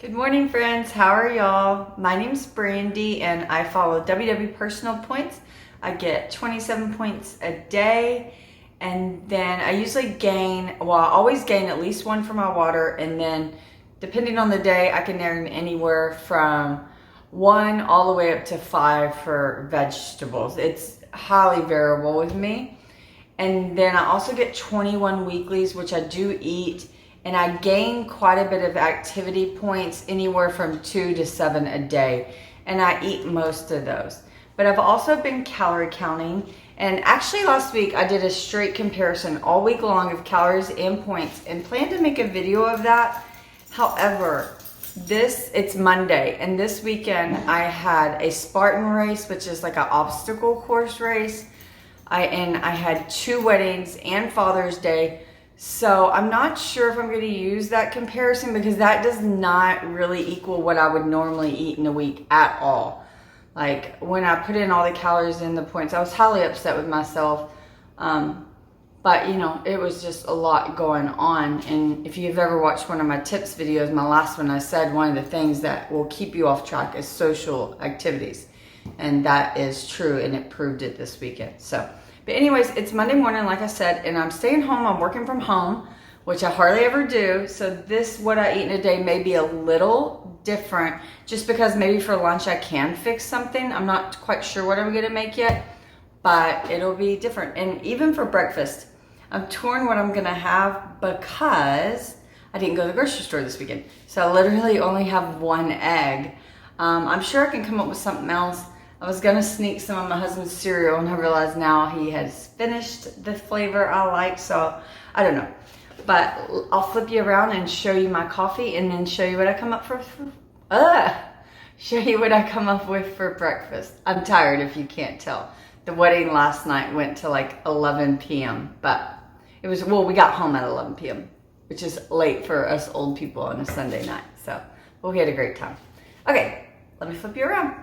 Good morning, friends. How are y'all? My name's Brandy and I follow WW Personal Points. I get 27 points a day, and then I usually gain, well, I always gain at least one for my water, and then depending on the day, I can earn anywhere from 1 all the way up to 5 for vegetables. It's highly variable with me. And then I also get 21 weeklies, which I do eat, and I gain quite a bit of activity points, anywhere from 2 to 7 a day, and I eat most of those. But I've also been calorie counting, and actually last week I did a straight comparison all week long of calories and points and plan to make a video of that. However, it's Monday, and this weekend I had a Spartan race, which is like an obstacle course race. I had 2 weddings and Father's Day. So I'm not sure if I'm going to use that comparison, because that does not really equal what I would normally eat in a week at all. Like when I put in all the calories and the points, I was highly upset with myself. But you know, it was just a lot going on. And if you've ever watched one of my tips videos, my last one, I said one of the things that will keep you off track is social activities. And that is true, and it proved it this weekend. But anyways, it's Monday morning, like I said, and I'm staying home. I'm working from home, which I hardly ever do. So what I eat in a day may be a little different, just because maybe for lunch I can fix something. I'm not quite sure what I'm going to make yet, but it'll be different. And even for breakfast, I'm torn what I'm going to have, because I didn't go to the grocery store this weekend. So I literally only have 1 egg. I'm sure I can come up with something else. I was gonna sneak some of my husband's cereal, and I realize now he has finished the flavor I like, so I don't know. But I'll flip you around and show you my coffee, and then show you what I come up with for breakfast. I'm tired, if you can't tell. The wedding last night went to like 11 p.m. But it was, well, we got home at 11 p.m., which is late for us old people on a Sunday night. So, well, we had a great time. Okay, let me flip you around.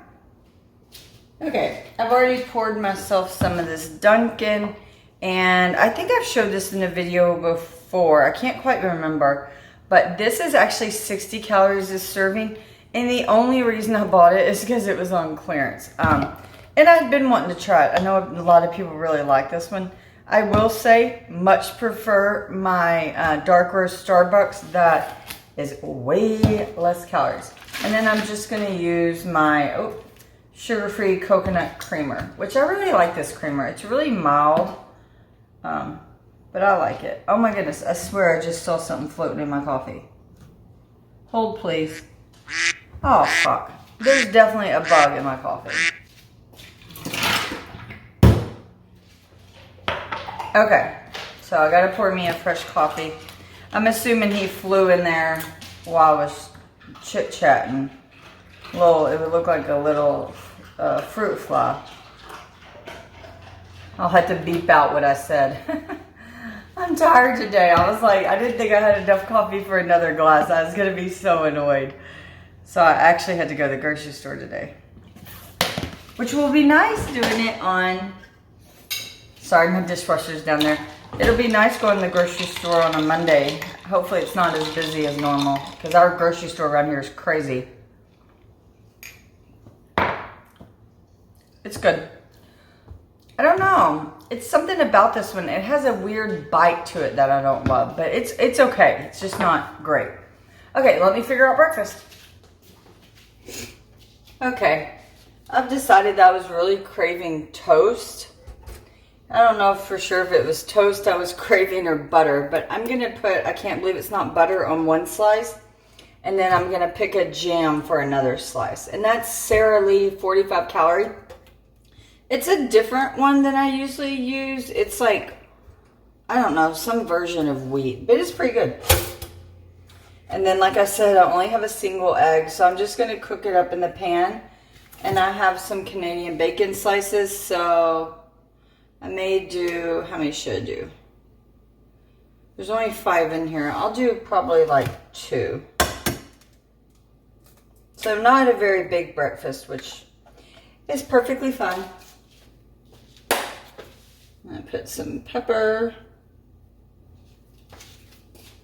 Okay, I've already poured myself some of this Dunkin', and I think I've showed this in a video before. I can't quite remember, but this is actually 60 calories a serving, and the only reason I bought it is because it was on clearance. And I've been wanting to try it. I know a lot of people really like this one. I will say, much prefer my dark roast Starbucks that is way less calories. And then I'm just gonna use my, sugar-free coconut creamer, which I really like this creamer. It's really mild, but I like it. Oh my goodness, I swear I just saw something floating in my coffee. Hold, please. Oh, fuck. There's definitely a bug in my coffee. Okay, so I gotta pour me a fresh coffee. I'm assuming he flew in there while I was chit-chatting. It would look like a little fruit fly. I'll have to beep out what I said. I'm tired today. I was like, I didn't think I had enough coffee for another glass. I was gonna be so annoyed. So I actually had to go to the grocery store today, which will be nice doing it on, sorry, my dishwasher's down there. It'll be nice going to the grocery store on a Monday. Hopefully it's not as busy as normal, because our grocery store around here is crazy. It's good. I don't know. It's something about this one. It has a weird bite to it that I don't love, but it's okay. It's just not great. Okay, let me figure out breakfast. Okay, I've decided that I was really craving toast. I don't know for sure if it was toast I was craving or butter, but I'm gonna put, I can't believe it's not butter, on one slice. And then I'm gonna pick a jam for another slice. And that's Sara Lee 45 calorie. It's a different one than I usually use. It's like, I don't know, some version of wheat, but it's pretty good. And then, like I said, I only have a single egg, so I'm just gonna cook it up in the pan. And I have some Canadian bacon slices, so I may do, how many should I do? There's only 5 in here. I'll do probably like 2. So not a very big breakfast, which is perfectly fine. I put some pepper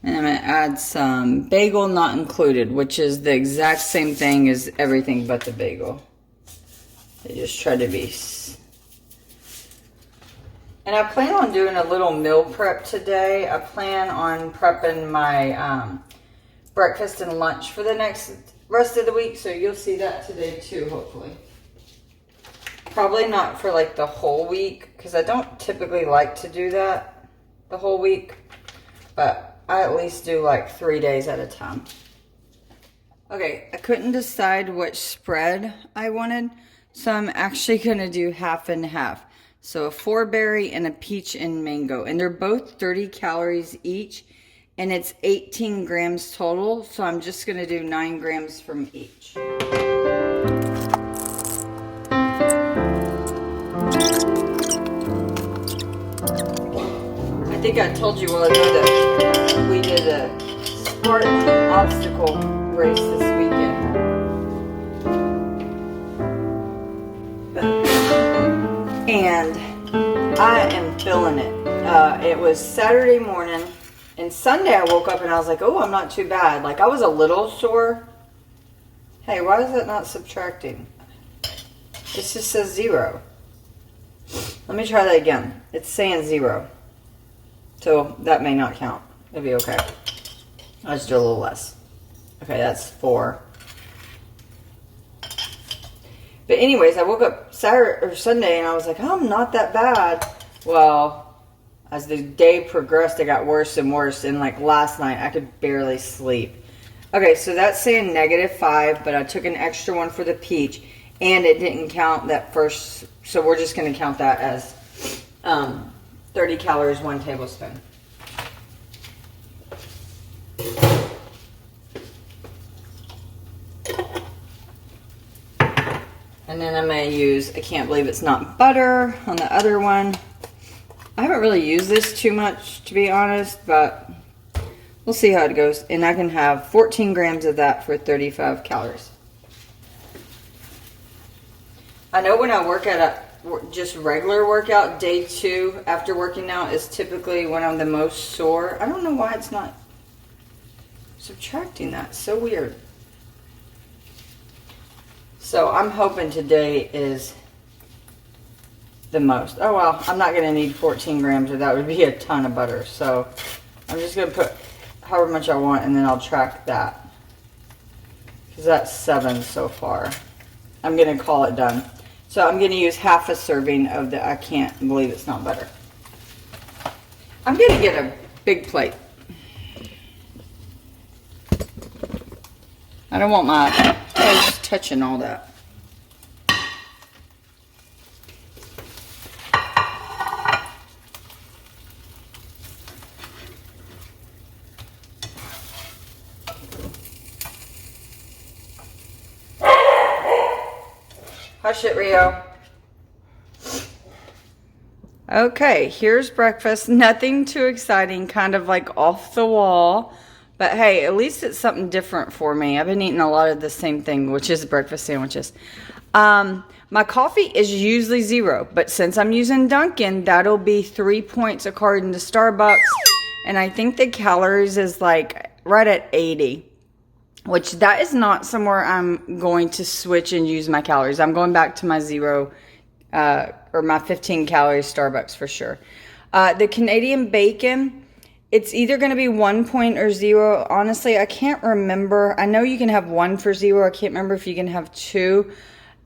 And I'm going to add some bagel not included, which is the exact same thing as everything but the bagel. They just try to be. And I plan on doing a little meal prep today. I plan on prepping my breakfast and lunch for the rest of the week. So you'll see that today too, hopefully. Probably not for like the whole week, because I don't typically like to do that the whole week. But I at least do like 3 days at a time. Okay, I couldn't decide which spread I wanted. So I'm actually going to do half and half. So a 4-berry and a peach and mango. And they're both 30 calories each. And it's 18 grams total. So I'm just going to do 9 grams from each. I think I told you while ago that we did a Spartan obstacle race this weekend. And I am feeling it. It was Saturday morning, and Sunday I woke up and I was like, oh, I'm not too bad. Like, I was a little sore. Hey, why is that not subtracting? It just says 0. Let me try that again. It's saying 0. So that may not count. It'll be okay. I'll just do a little less. Okay, that's 4. But anyways, I woke up Saturday or Sunday and I was like, oh, I'm not that bad. Well, as the day progressed, it got worse and worse. And like last night, I could barely sleep. Okay, so that's saying -5, but I took an extra one for the peach. And it didn't count that first. So we're just going to count that as 30 calories, 1 tablespoon. And then I'm going to use, I can't believe it's not butter on the other one. I haven't really used this too much, to be honest, but we'll see how it goes. And I can have 14 grams of that for 35 calories. I know when I work at a just regular workout, day 2 after working out is typically when I'm the most sore. I don't know why it's not subtracting that. So weird. So I'm hoping today is the most. Oh well, I'm not going to need 14 grams or that would be a ton of butter. So I'm just going to put however much I want and then I'll track that. Because that's 7 so far. I'm going to call it done. So I'm going to use half a serving of the, I can't believe it's not butter. I'm going to get a big plate. I don't want my toes touching all that. Hush it, Rio. Okay, here's breakfast. Nothing too exciting, kind of like off the wall. But hey, at least it's something different for me. I've been eating a lot of the same thing, which is breakfast sandwiches. My coffee is usually 0, but since I'm using Dunkin', that'll be 3 points according to Starbucks. And I think the calories is like right at 80. Which that is not somewhere I'm going to switch and use my calories. I'm going back to my 0 or my 15 calories Starbucks for sure. The Canadian bacon, it's either going to be 1 point or 0. Honestly, I can't remember. I know you can have 1 for 0. I can't remember if you can have 2.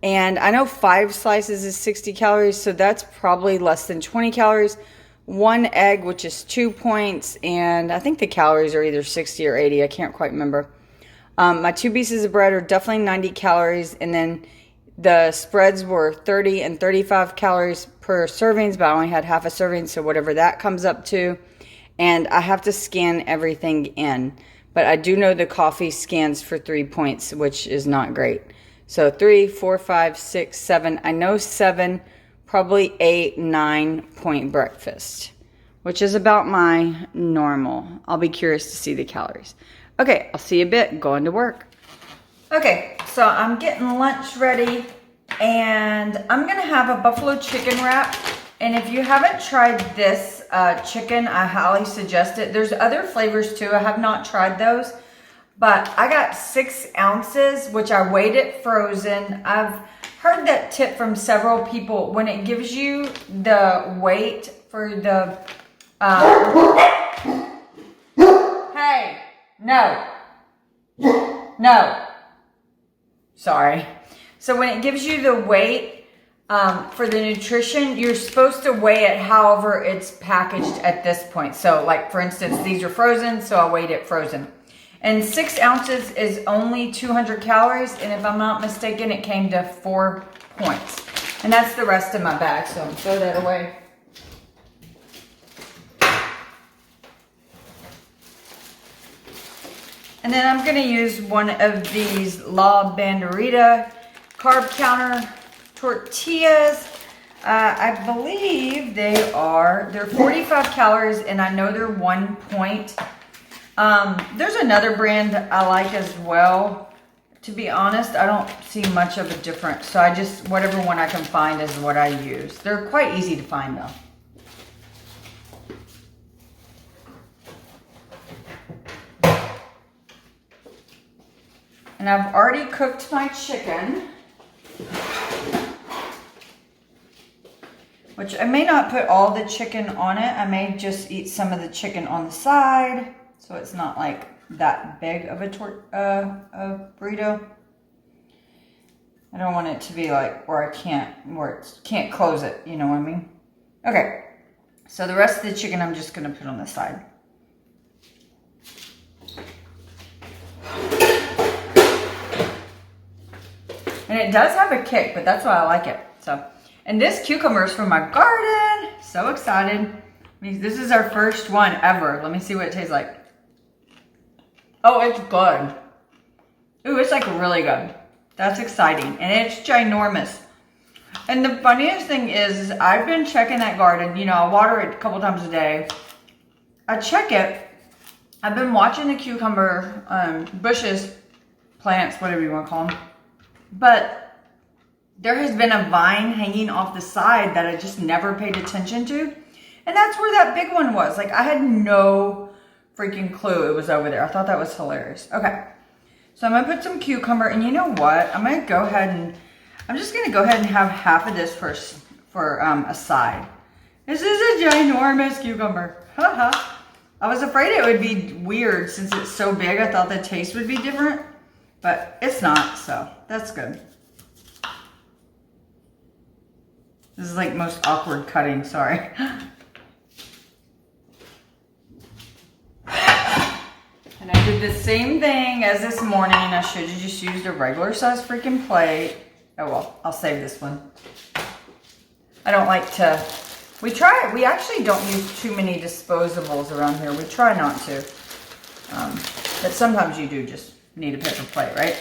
And I know 5 slices is 60 calories, so that's probably less than 20 calories. 1 egg, which is 2 points, and I think the calories are either 60 or 80. I can't quite remember. My 2 pieces of bread are definitely 90 calories, and then the spreads were 30 and 35 calories per servings, but I only had half a serving, so whatever that comes up to. And I have to scan everything in, but I do know the coffee scans for 3 points, which is not great. So 3, 4, 5, 6, 7. I know 7, probably 8, 9 point breakfast, which is about my normal. I'll be curious to see the calories. Okay, I'll see you a bit going to work. Okay, so I'm getting lunch ready and I'm gonna have a buffalo chicken wrap. And if you haven't tried this chicken. I highly suggest it. There's other flavors too. I have not tried those, but I got 6 ounces, which I weighed it frozen. I've heard that tip from several people. When it gives you the weight for the, hey, no, no, sorry. So when it gives you the weight, for the nutrition, you're supposed to weigh it however it's packaged at this point. So like, for instance, these are frozen, so I weighed it frozen. And 6 ounces is only 200 calories, and if I'm not mistaken, it came to 4 points. And that's the rest of my bag, so I'll throw that away. And then I'm gonna use one of these La Banderita carb counter tortillas. I believe they're 45 calories, and I know they're 1 point. There's another brand that I like as well. To be honest, I don't see much of a difference. So I just, whatever one I can find is what I use. They're quite easy to find though. And I've already cooked my chicken, which I may not put all the chicken on it. I may just eat some of the chicken on the side, so it's not like that big of a burrito. I don't want it to be like where it can't close it, you know what I mean? Okay, so the rest of the chicken I'm just gonna put on the side. And it does have a kick, but that's why I like it. So, and this cucumber is from my garden. So excited. This is our first one ever. Let me see what it tastes like. Oh, it's good. Ooh, it's like really good. That's exciting. And it's ginormous. And the funniest thing is I've been checking that garden. You know, I water it a couple times a day. I check it. I've been watching the cucumber bushes, plants, whatever you want to call them. But there has been a vine hanging off the side that I just never paid attention to. And that's where that big one was. Like, I had no freaking clue it was over there. I thought that was hilarious. Okay. So I'm going to put some cucumber. And you know what? I'm going to go ahead and, I'm just going to go ahead and have half of this for a side. This is a ginormous cucumber. Haha. I was afraid it would be weird since it's so big. I thought the taste would be different. But it's not, so that's good. This is like most awkward cutting, sorry. And I did the same thing as this morning. I should have just used a regular size freaking plate. Oh well, I'll save this one. I don't like to, we actually don't use too many disposables around here. We try not to. But sometimes you do just need a paper plate, right?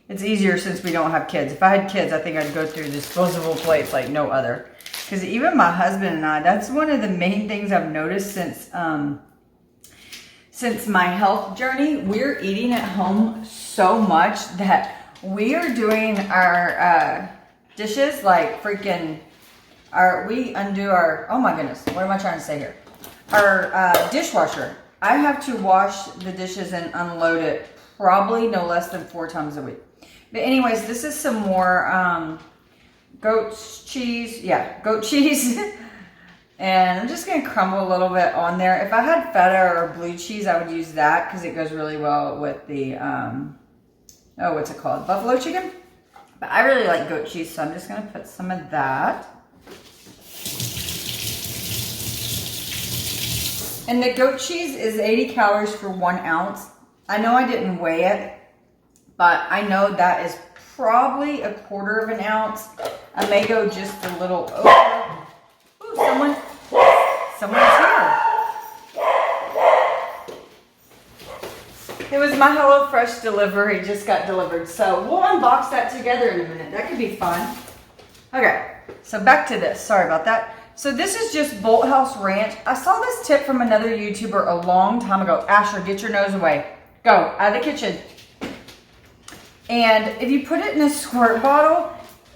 It's easier since we don't have kids. If I had kids, I think I'd go through disposable plates like no other. Because even my husband and I, that's one of the main things I've noticed since my health journey. We're eating at home so much that we are doing our dishes like freaking, we undo our, oh my goodness, what am I trying to say here? Our dishwasher. I have to wash the dishes and unload it probably no less than 4 times a week. But anyways, this is some more goat cheese. Yeah, goat cheese. And I'm just going to crumble a little bit on there. If I had feta or blue cheese, I would use that because it goes really well with the, oh, what's it called? Buffalo chicken? But I really like goat cheese, so I'm just going to put some of that. And the goat cheese is 80 calories for 1 ounce. I know I didn't weigh it, but I know that is probably 1/4 of an ounce. I may go just a little over. Ooh, someone's here. It was my HelloFresh delivery, just got delivered. So we'll unbox that together in a minute. That could be fun. Okay, so back to this. Sorry about that. So this is just Bolthouse Ranch. I saw this tip from another YouTuber a long time ago. Asher, get your nose away. Go, out of the kitchen. And if you put it in a squirt bottle,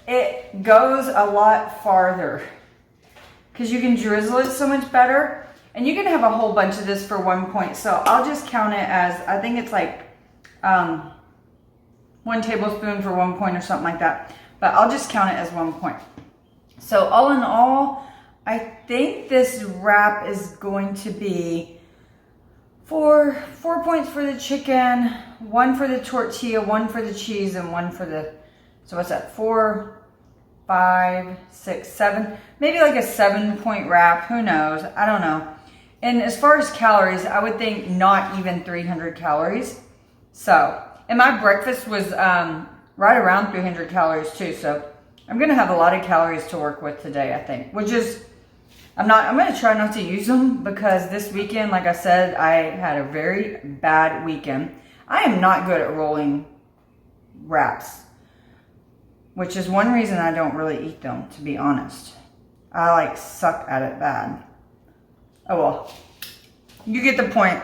it goes a lot farther. because you can drizzle it so much better. And you can have a whole bunch of this for 1 point. So I'll just count it as, I think it's like 1 tablespoon for 1 point or something like that. But I'll just count it as 1 point. So all in all, I think this wrap is going to be 4 points for the chicken, 1 for the tortilla, 1 for the cheese, and 1 for the, so what's that, 4, 5, 6, 7, maybe like a 7-point wrap, who knows, I don't know. And as far as calories, I would think not even 300 calories. So, and my breakfast was right around 300 calories too, so I'm gonna have a lot of calories to work with today, I think, which is, I'm gonna try not to use them because this weekend, like I said, I had a very bad weekend. I am not good at rolling wraps, which is one reason I don't really eat them, to be honest. I like suck at it bad. Oh well, you get the point.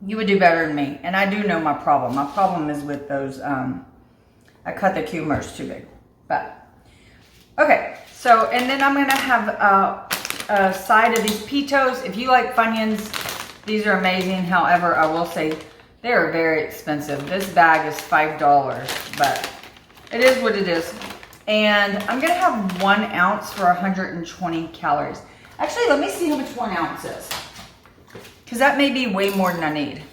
You would do better than me, and I do know my problem. My problem is with those, I cut the cucumbers too big, but, okay. So, and then I'm gonna have a side of these pitos. If you like Funyuns, these are amazing. However, I will say they are very expensive. This bag is $5, but it is what it is. And I'm gonna have 1 ounce for 120 calories. Actually, let me see how much 1 ounce is, because that may be way more than I need.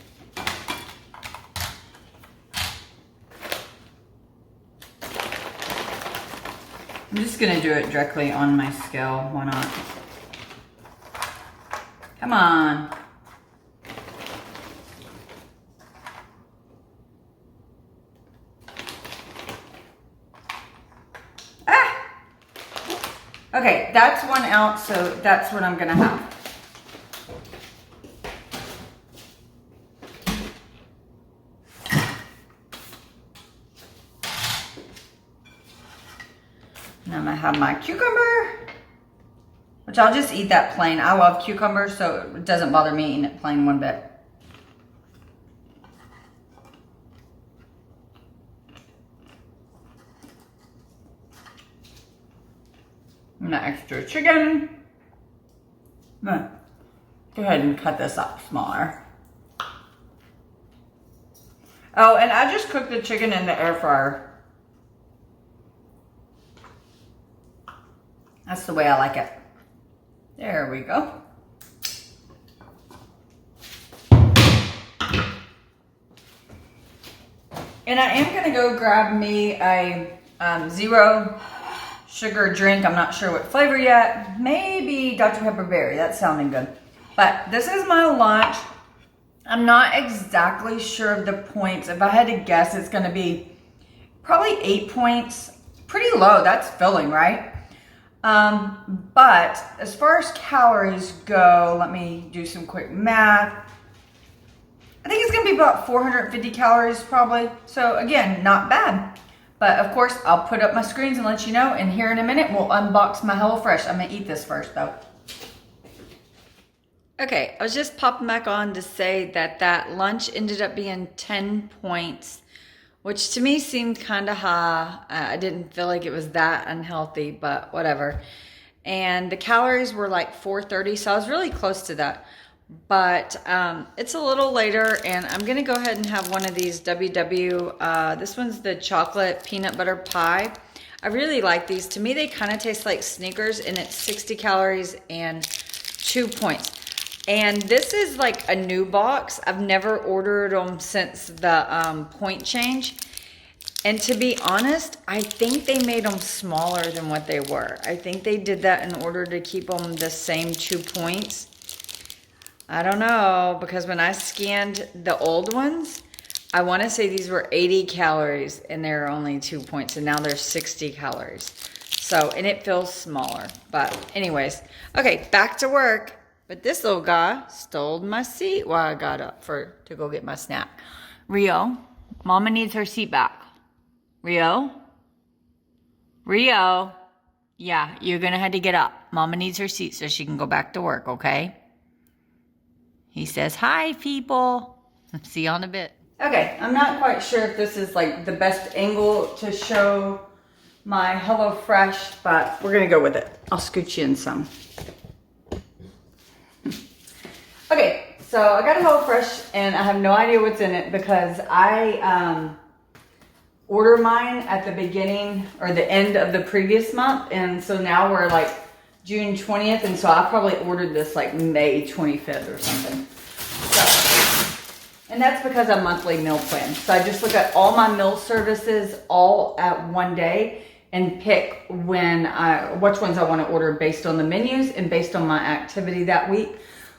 I'm just gonna do it directly on my scale, why not? Come on. Ah! Okay, that's 1 ounce, so that's what I'm gonna have. And I'm gonna have my cucumber, which I'll just eat that plain. I love cucumbers, so it doesn't bother me eating it plain one bit. And the extra chicken. I'm gonna go ahead and cut this up smaller. Oh, and I just cooked the chicken in the air fryer. That's the way I like it. There we go. And I am gonna go grab me a 0 sugar drink. I'm not sure what flavor yet. Maybe Dr. Pepper Berry, that's sounding good. But this is my lunch. I'm not exactly sure of the points. If I had to guess, it's gonna be probably 8 points. Pretty low, that's filling, right? But as far as calories go, let me do some quick math. I think it's gonna be about 450 calories probably. So again, not bad. But of course, I'll put up my screens and let you know. And here in a minute, we'll unbox my HelloFresh. I'm gonna eat this first though. Okay, I was just popping back on to say that lunch ended up being 10 points, which to me seemed kind of high. I didn't feel like it was that unhealthy, but whatever. And the calories were like 430, so I was really close to that. But it's a little later, and I'm gonna go ahead and have one of these WW. This one's the chocolate peanut butter pie. I really like these. To me, they kind of taste like Snickers, and it's 60 calories and 2 points. And this is like a new box. I've never ordered them since the point change. And to be honest, I think they made them smaller than what they were. I think they did that in order to keep them the same 2 points. I don't know, because when I scanned the old ones, I want to say these were 80 calories and they're only 2 points, and now they're 60 calories. So, and it feels smaller. But anyways, okay, back to work. But this little guy stole my seat while I got up to go get my snack. Rio, Mama needs her seat back. Rio? Rio? Yeah, you're going to have to get up. Mama needs her seat so she can go back to work, okay? He says, hi, people. See you in a bit. Okay, I'm not quite sure if this is like the best angle to show my HelloFresh, but we're gonna go with it. I'll scoot you in some. Okay, so I got a HelloFresh and I have no idea what's in it because I order mine at the beginning or the end of the previous month, and so now we're like June 20th, and so I probably ordered this like May 25th or something. So, and that's because I'm monthly meal plan. So I just look at all my meal services all at one day and pick which ones I want to order based on the menus and based on my activity that week.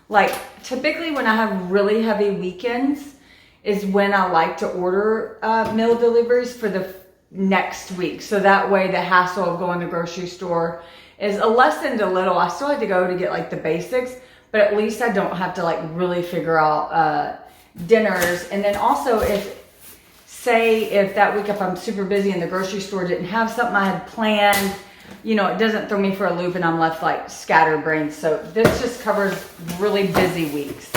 Like typically when I have really heavy weekends is when I like to order meal deliveries for the next week. So that way the hassle of going to the grocery store is lessened a little. I still have to go to get like the basics, but at least I don't have to like really figure out dinners. And then also if that week if I'm super busy and the grocery store didn't have something I had planned, you know, it doesn't throw me for a loop and I'm left like scatterbrained. So this just covers really busy weeks.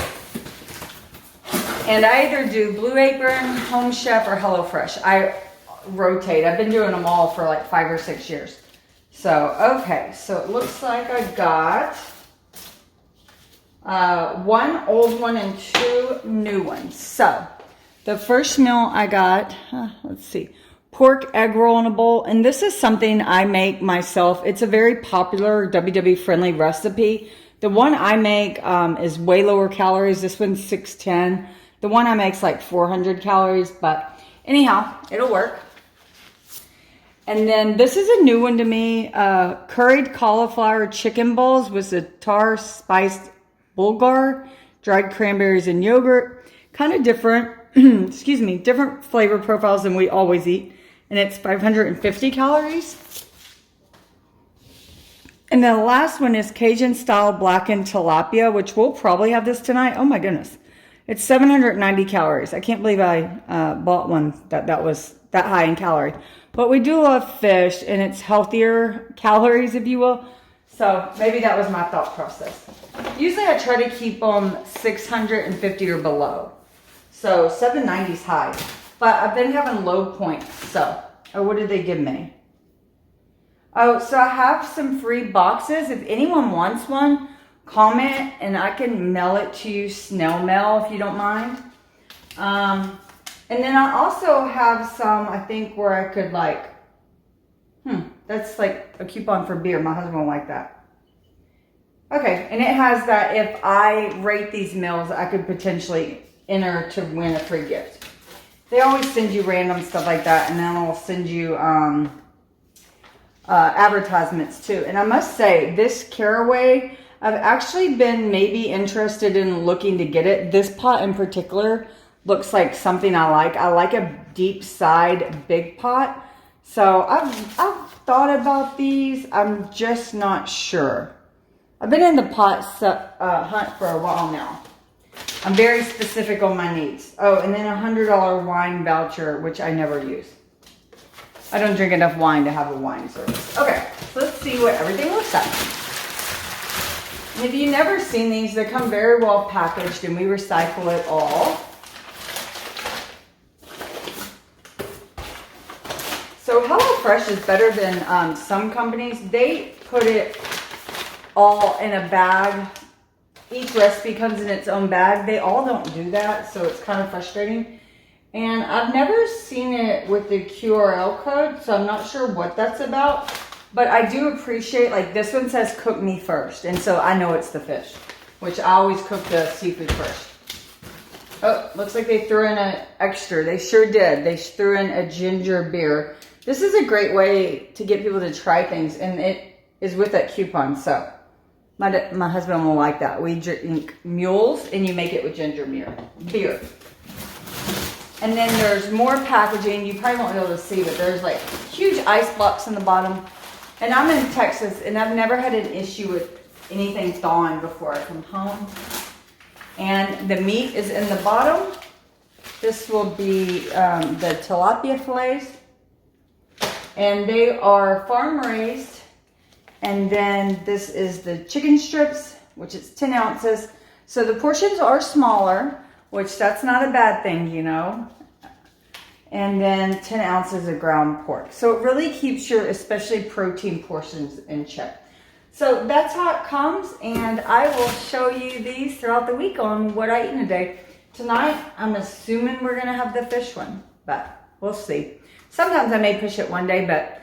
And I either do Blue Apron, Home Chef, or HelloFresh. I rotate. I've been doing them all for like 5 or 6 years. So, okay. So it looks like I got one old one and 2 new ones. So the first meal I got, let's see, pork egg roll in a bowl. And this is something I make myself. It's a very popular WW friendly recipe. The one I make is way lower calories. This one's 610. The one I make is like 400 calories, but anyhow, it'll work. And then this is a new one to me. Curried cauliflower chicken balls with za'atar spiced bulgur, dried cranberries and yogurt. Kind of different, excuse me, different flavor profiles than we always eat. And it's 550 calories. And then the last one is Cajun style blackened tilapia, which we'll probably have this tonight. Oh my goodness. It's 790 calories. I can't believe I bought one that was that high in calorie. But we do love fish, and it's healthier calories, if you will. So maybe that was my thought process. Usually I try to keep them 650 or below. So 790 is high. But I've been having low points. So, what did they give me? Oh, so I have some free boxes. If anyone wants one, comment and I can mail it to you, snail mail, if you don't mind. And then I also have some, I think, where I could like, that's like a coupon for beer. My husband will like that. Okay, and it has that if I rate these meals, I could potentially enter to win a free gift. They always send you random stuff like that, and then I'll send you advertisements too. And I must say, this caraway, I've actually been maybe interested in looking to get it. This pot in particular looks like something I like. I like a deep side big pot. So I've thought about these. I'm just not sure. I've been in the pot hunt for a while now. I'm very specific on my needs. Oh, and then a $100 wine voucher, which I never use. I don't drink enough wine to have a wine service. Okay, so let's see what everything looks like. And if you've never seen these, they come very well packaged and we recycle it all. So HelloFresh is better than some companies. They put it all in a bag. Each recipe comes in its own bag. They all don't do that, so it's kind of frustrating. And I've never seen it with the QRL code, so I'm not sure what that's about. But I do appreciate, like this one says cook me first. And so I know it's the fish, which I always cook the seafood first. Oh, looks like they threw in an extra. They sure did. They threw in a ginger beer. This is a great way to get people to try things. And it is with that coupon, so my husband will like that. We drink mules and you make it with ginger beer. And then there's more packaging. You probably won't be able to see, but there's like huge ice blocks in the bottom. And I'm in Texas, and I've never had an issue with anything thawing before I come home. And the meat is in the bottom. This will be the tilapia fillets. And they are farm raised. And then this is the chicken strips, which is 10 ounces. So the portions are smaller, which that's not a bad thing, you know. and then 10 ounces of ground pork. So it really keeps your, especially protein portions, in check. So that's how it comes, and I will show you these throughout the week on what I eat in a day. Tonight, I'm assuming we're gonna have the fish one, but we'll see. Sometimes I may push it one day, but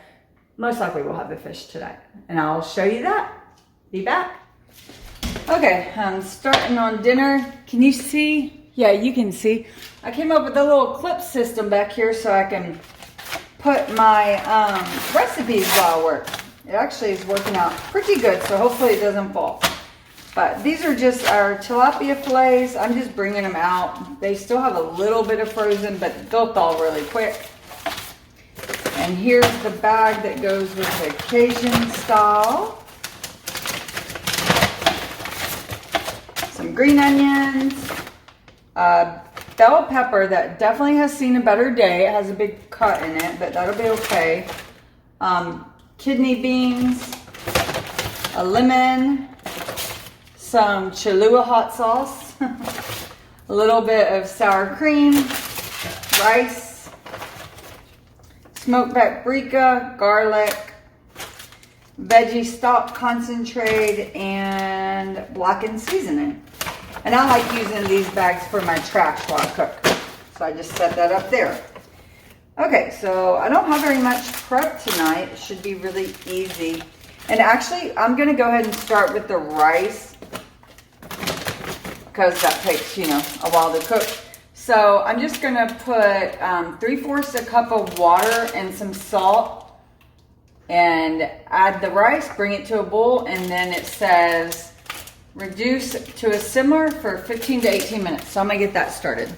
most likely we'll have the fish tonight, and I'll show you that. Be back. Okay, I'm starting on dinner. Can you see? Yeah, you can see. I came up with a little clip system back here so I can put my recipes while I work. It actually is working out pretty good, so hopefully it doesn't fall. But these are just our tilapia fillets. I'm just bringing them out. They still have a little bit of frozen, but they'll thaw really quick. And here's the bag that goes with the Cajun style. Some green onions, bell pepper that definitely has seen a better day. It has a big cut in it, but that'll be okay. Kidney beans, a lemon, some Cholula hot sauce, a little bit of sour cream, rice, smoked paprika, garlic, veggie stock concentrate, and blackened seasoning. And I like using these bags for my trash while I cook. So I just set that up there. Okay, so I don't have very much prep tonight. It should be really easy. And actually, I'm gonna go ahead and start with the rice because that takes, you know, a while to cook. So I'm just gonna put 3/4 a cup of water and some salt and add the rice, bring it to a boil, and then it says reduce to a simmer for 15 to 18 minutes. So I'm gonna get that started.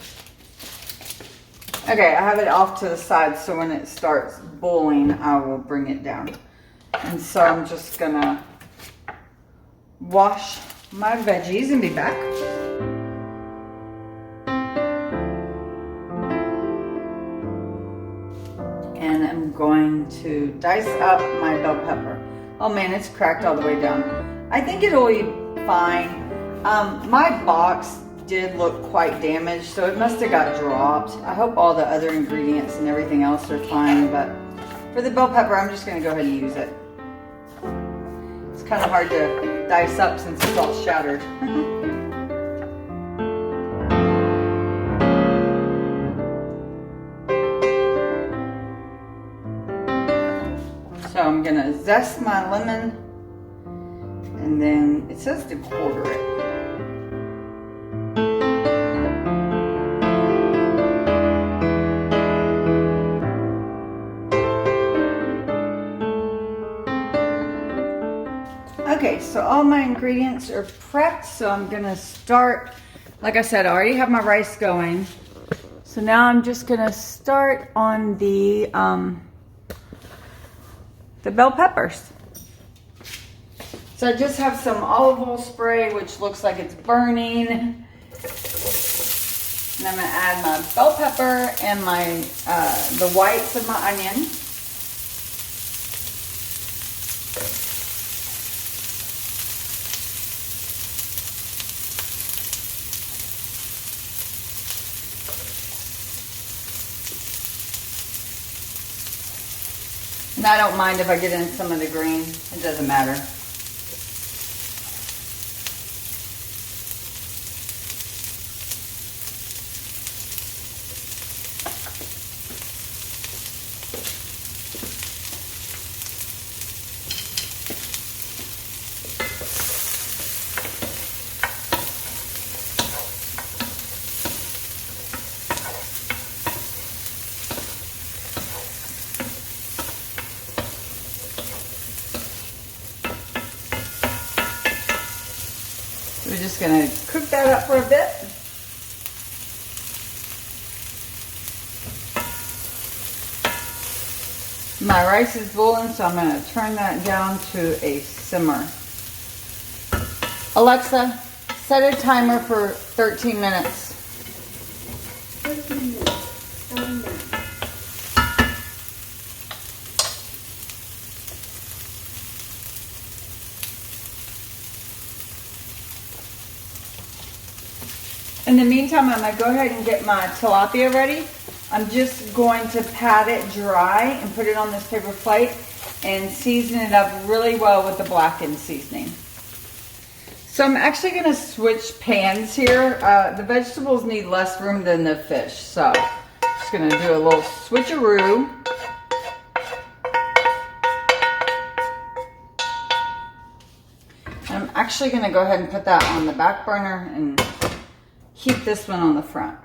Okay, I have it off to the side so when it starts boiling, I will bring it down. And so I'm just gonna wash my veggies and be back. And I'm going to dice up my bell pepper. Oh man, it's cracked all the way down. I think it'll be fine. My box did look quite damaged, so it must have got dropped. I hope all the other ingredients and everything else are fine, but for the bell pepper, I'm just gonna go ahead and use it. It's kind of hard to dice up since it's all shattered. So I'm gonna zest my lemon, and then it says to quarter it. Okay, so all my ingredients are prepped, so I'm gonna start. Like I said, I already have my rice going. So now I'm just gonna start on the bell peppers. So I just have some olive oil spray, which looks like it's burning. And I'm gonna add my bell pepper and my the whites of my onion. And I don't mind if I get in some of the green. It doesn't matter. We're just gonna cook that up for a bit. My rice is boiling, so I'm gonna turn that down to a simmer. Alexa, set a timer for 13 minutes. 13 minutes. Starting now. In the meantime, I'm gonna go ahead and get my tilapia ready. I'm just going to pat it dry and put it on this paper plate and season it up really well with the blackened seasoning. So I'm actually going to switch pans here. The vegetables need less room than the fish, so I'm just going to do a little switcheroo. I'm actually going to go ahead and put that on the back burner and keep this one on the front.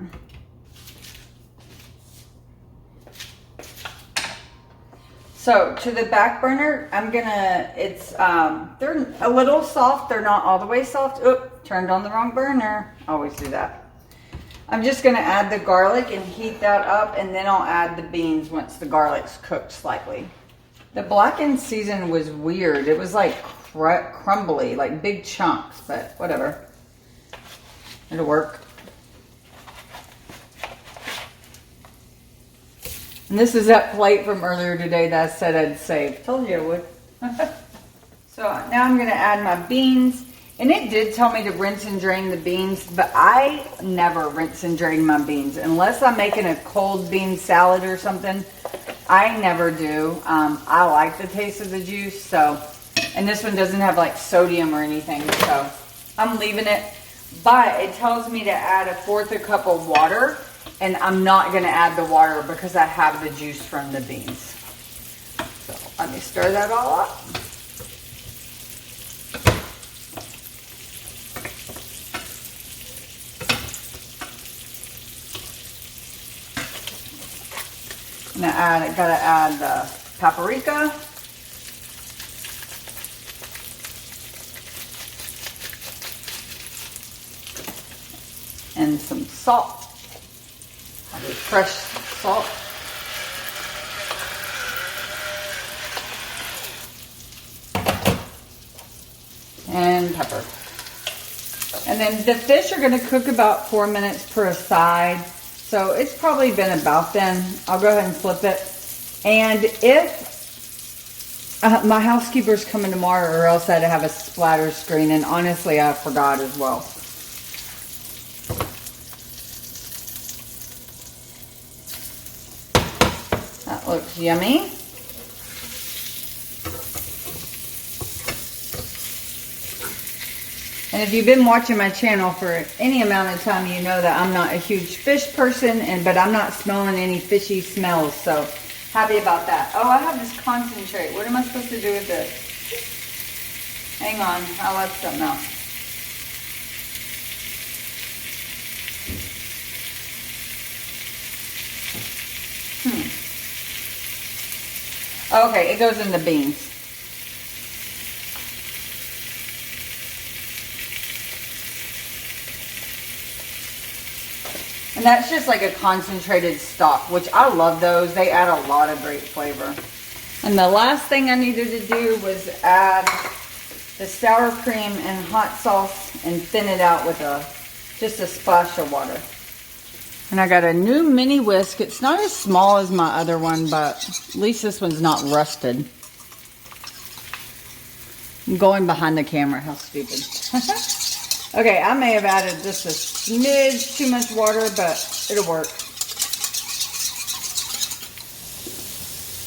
So to the back burner, I'm gonna, they're a little soft. They're not all the way soft. Oop, turned on the wrong burner. Always do that. I'm just gonna add the garlic and heat that up, and then I'll add the beans once the garlic's cooked slightly. The blackened season was weird. It was like crumbly, like big chunks, but whatever. It'll work. And this is that plate from earlier today that I said I'd save. Told you I would. So now I'm going to add my beans. And it did tell me to rinse and drain the beans, but I never rinse and drain my beans. Unless I'm making a cold bean salad or something, I never do. I like the taste of the juice. So, and this one doesn't have like sodium or anything, so I'm leaving it. But it tells me to add 1/4 cup of water. And I'm not going to add the water because I have the juice from the beans. So let me stir that all up. And I gotta add the paprika. And some salt. Fresh salt. And pepper. And then the fish are going to cook about 4 minutes per side. So it's probably been about then. I'll go ahead and flip it. And if my housekeeper's coming tomorrow, or else I'd have a splatter screen. And honestly, I forgot as well. That looks yummy. And if you've been watching my channel for any amount of time, you know that I'm not a huge fish person, but I'm not smelling any fishy smells, so happy about that. Oh, I have this concentrate. What am I supposed to do with this? Hang on, I left something else. Okay, it goes in the beans. And that's just like a concentrated stock, which I love those. They add a lot of great flavor. And the last thing I needed to do was add the sour cream and hot sauce and thin it out with just a splash of water. And I got a new mini whisk. It's not as small as my other one, but at least this one's not rusted. I'm going behind the camera. How stupid. Okay, I may have added just a smidge too much water, but it'll work.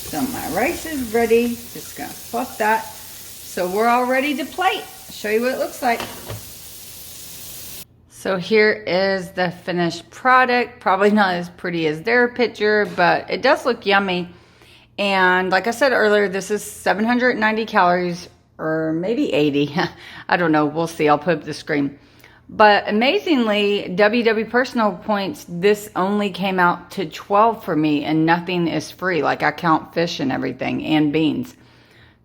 So my rice is ready. Just gonna fluff that. So we're all ready to plate. I'll show you what it looks like. So here is the finished product. Probably not as pretty as their picture, but it does look yummy. And like I said earlier, this is 790 calories, or maybe 80. I don't know. We'll see. I'll put up the screen. But amazingly, WW Personal Points, this only came out to 12 for me, and nothing is free. Like I count fish and everything, and beans.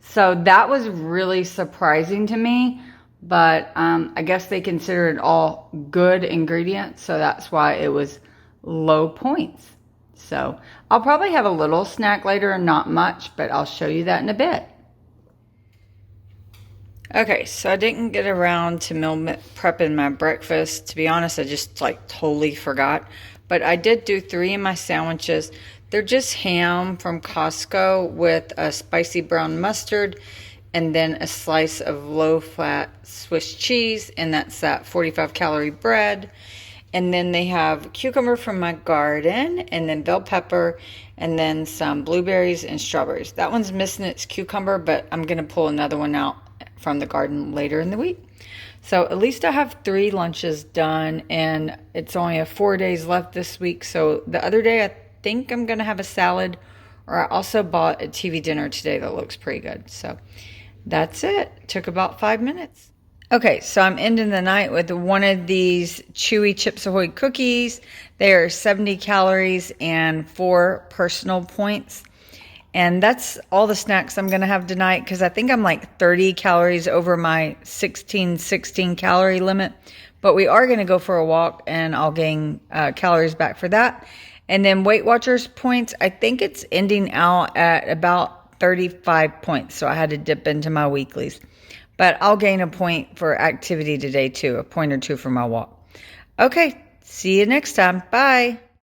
So that was really surprising to me. But I guess they consider it all good ingredients, so that's why it was low points. So I'll probably have a little snack later, not much, but I'll show you that in a bit. Okay, so I didn't get around to meal prepping my breakfast. To be honest, I just like totally forgot. But I did do 3 of my sandwiches. They're just ham from Costco with a spicy brown mustard, and then a slice of low-fat Swiss cheese, and that's that 45-calorie bread. And then they have cucumber from my garden, and then bell pepper, and then some blueberries and strawberries. That one's missing its cucumber, but I'm going to pull another one out from the garden later in the week. So at least I have 3 lunches done, and it's only 4 days left this week. So the other day, I think I'm going to have a salad, or I also bought a TV dinner today that looks pretty good. So that's it. Took about 5 minutes. Okay, so I'm ending the night with one of these chewy Chips Ahoy cookies. They are 70 calories and 4 personal points. And that's all the snacks I'm going to have tonight, because I think I'm like 30 calories over my 16 calorie limit. But we are going to go for a walk, and I'll gain calories back for that. And then Weight Watchers points, I think it's ending out at about 35 points. So I had to dip into my weeklies. But I'll gain a point for activity today too, a point or 2 for my walk. Okay, see you next time. Bye.